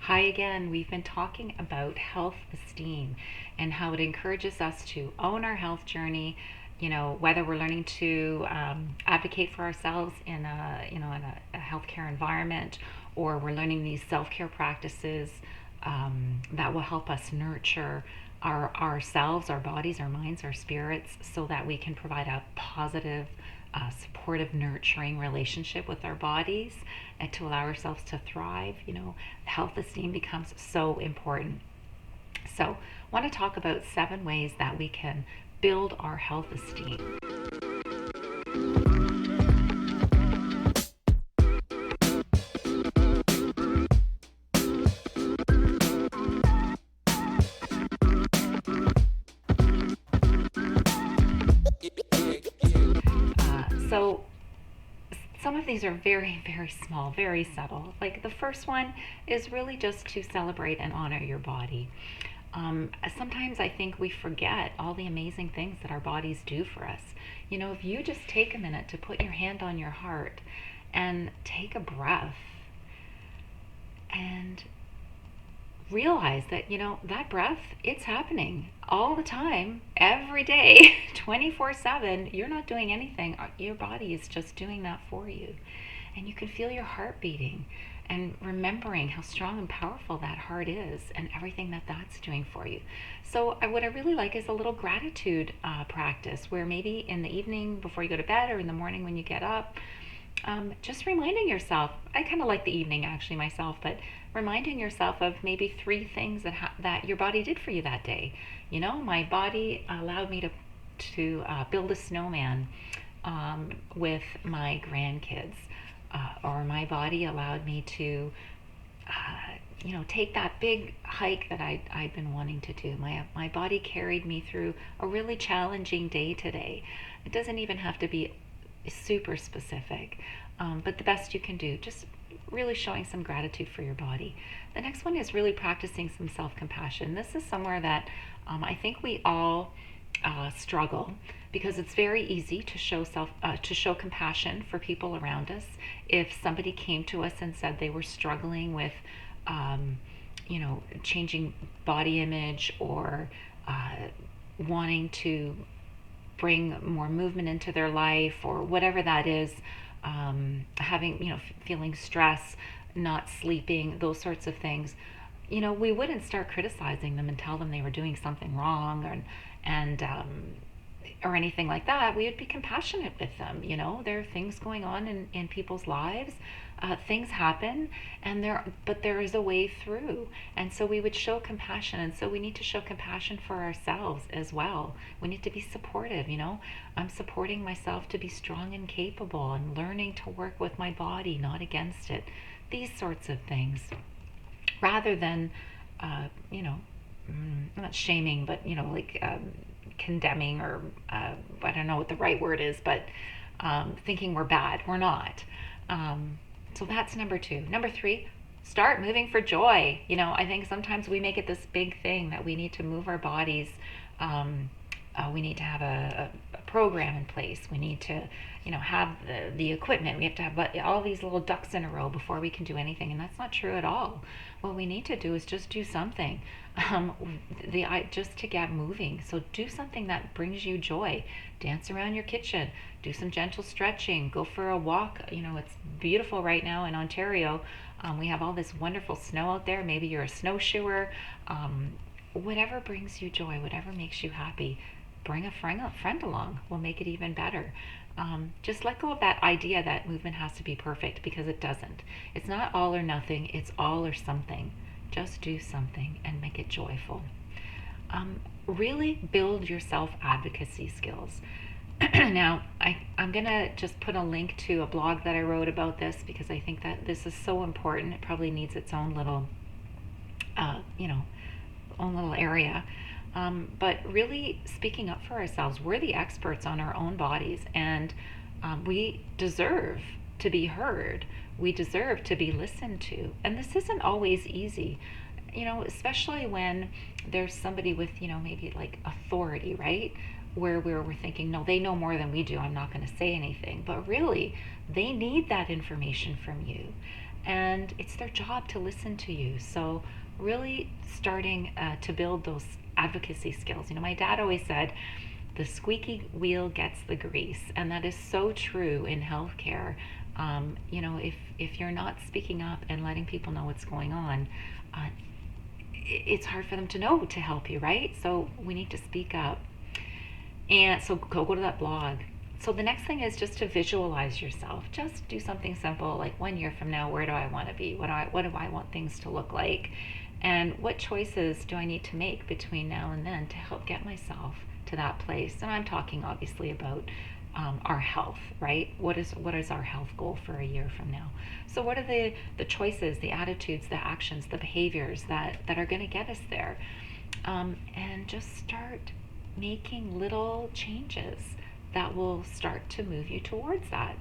Hi again. We've been talking about health esteem and how it encourages us to own our health journey. Whether we're learning to advocate for ourselves in a healthcare environment, or we're learning these self-care practices that will help us nurture ourselves, our bodies, our minds, our spirits, so that we can provide a positive, supportive, nurturing relationship with our bodies and to allow ourselves to thrive. Health esteem becomes so important. So, I want to talk about 7 ways that we can build our health esteem. So, some of these are very, very small, very subtle. Like the first one is really just to celebrate and honor your body. Sometimes I think we forget all the amazing things that our bodies do for us. If you just take a minute to put your hand on your heart and take a breath and realize that, that breath, it's happening all the time, every day, 24/7. You're not doing anything. Your body is just doing that for you. And you can feel your heart beating and remembering how strong and powerful that heart is and everything that that's doing for you. So, what I really like is a little gratitude practice where maybe in the evening before you go to bed or in the morning when you get up, just reminding yourself. I kind of like the evening actually myself, but reminding yourself of maybe 3 things that your body did for you that day. My body allowed me to build a snowman with my grandkids, or my body allowed me to take that big hike that I'd been wanting to do. My body carried me through a really challenging day today. It doesn't even have to be super specific, but the best you can do, just really showing some gratitude for your body. The next one is really practicing some self-compassion. This is somewhere that I think we all struggle, because it's very easy to show compassion for people around us. If somebody came to us and said they were struggling with changing body image, or wanting to bring more movement into their life, or whatever that is, having, feeling stress, not sleeping, those sorts of things, we wouldn't start criticizing them and tell them they were doing something wrong, and or anything like that. We would be compassionate with them. There are things going on in people's lives. Things happen, but there is a way through, and so we would show compassion. And so we need to show compassion for ourselves as well. We need to be supportive. I'm supporting myself to be strong and capable, and learning to work with my body, not against it. These sorts of things, rather than, not shaming, but like condemning, or I don't know what the right word is, but thinking we're bad. We're not. So that's number 2. Number 3, start moving for joy. I think sometimes we make it this big thing that we need to move our bodies. We need to have a program in place. We need to, have the equipment. We have to have all these little ducks in a row before we can do anything, and that's not true at all. What we need to do is just do something, just to get moving. So do something that brings you joy. Dance around your kitchen. Do some gentle stretching. Go for a walk. It's beautiful right now in Ontario. We have all this wonderful snow out there. Maybe you're a snowshoer. Whatever brings you joy, whatever makes you happy, bring a friend along. Will make it even better. Just let go of that idea that movement has to be perfect, because it doesn't. It's not all or nothing. It's all or something. Just do something and make it joyful. Really build your self-advocacy skills. Now, I'm going to just put a link to a blog that I wrote about this, because I think that this is so important. It probably needs its own little, own little area. But really speaking up for ourselves. We're the experts on our own bodies, and we deserve to be heard. We deserve to be listened to. And this isn't always easy, especially when there's somebody with, maybe like authority, right? Where we're thinking, no, they know more than we do. I'm not going to say anything. But really, they need that information from you. and it's their job to listen to you. So really starting to build those advocacy skills. My dad always said, the squeaky wheel gets the grease, and that is so true in healthcare. If you're not speaking up and letting people know what's going on, it's hard for them to know to help you, right? So we need to speak up. And so go to that blog. So the next thing is just to visualize yourself. Just do something simple like 1 year from now, where do I want to be? What do I want things to look like? And what choices do I need to make between now and then to help get myself to that place? And I'm talking obviously about our health, right? What is our health goal for a year from now? So what are the choices, the attitudes, the actions, the behaviors that are going to get us there? And just start making little changes that will start to move you towards that.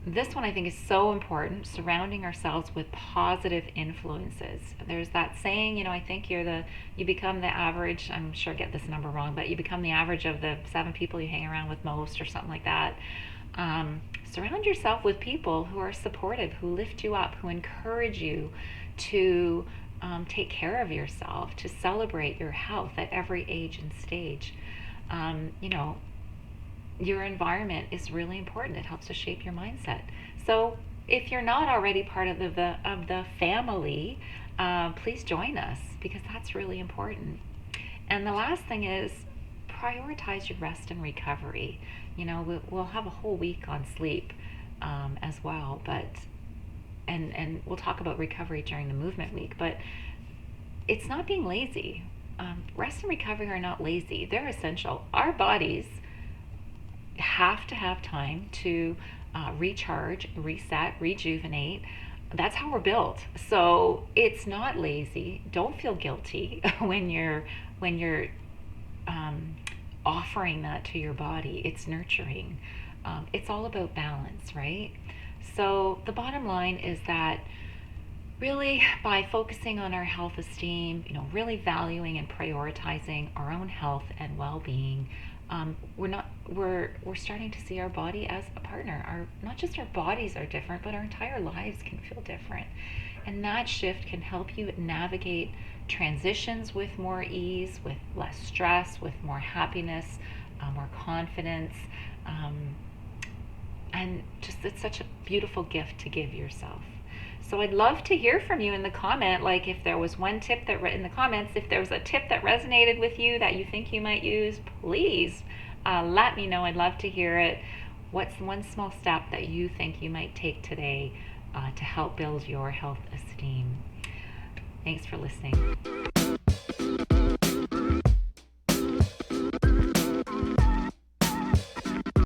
This one I think is so important, surrounding ourselves with positive influences. There's that saying, I think you become the average, I'm sure I get this number wrong, but you become the average of the 7 people you hang around with most, or something like that. Surround yourself with people who are supportive, who lift you up, who encourage you to take care of yourself, to celebrate your health at every age and stage. Your environment is really important. It helps to shape your mindset. So if you're not already part of the family, please join us, because that's really important. And the last thing is prioritize your rest and recovery. We'll have a whole week on sleep as well, and we'll talk about recovery during the movement week. But it's not being lazy. Rest and recovery are not lazy. They're essential. Our bodies have to have time to recharge, reset, rejuvenate. That's how we're built. So it's not lazy. Don't feel guilty when you're offering that to your body. It's nurturing. It's all about balance, right? So the bottom line is that really, by focusing on our health esteem, really valuing and prioritizing our own health and well-being, we're starting to see our body as a partner. Not just our bodies are different, but our entire lives can feel different. And that shift can help you navigate transitions with more ease, with less stress, with more happiness, more confidence. And just, it's such a beautiful gift to give yourself. So I'd love to hear from you in the comment, like if there was one tip in the comments, if there was a tip that resonated with you that you think you might use, please let me know. I'd love to hear it. What's one small step that you think you might take today to help build your health esteem? Thanks for listening.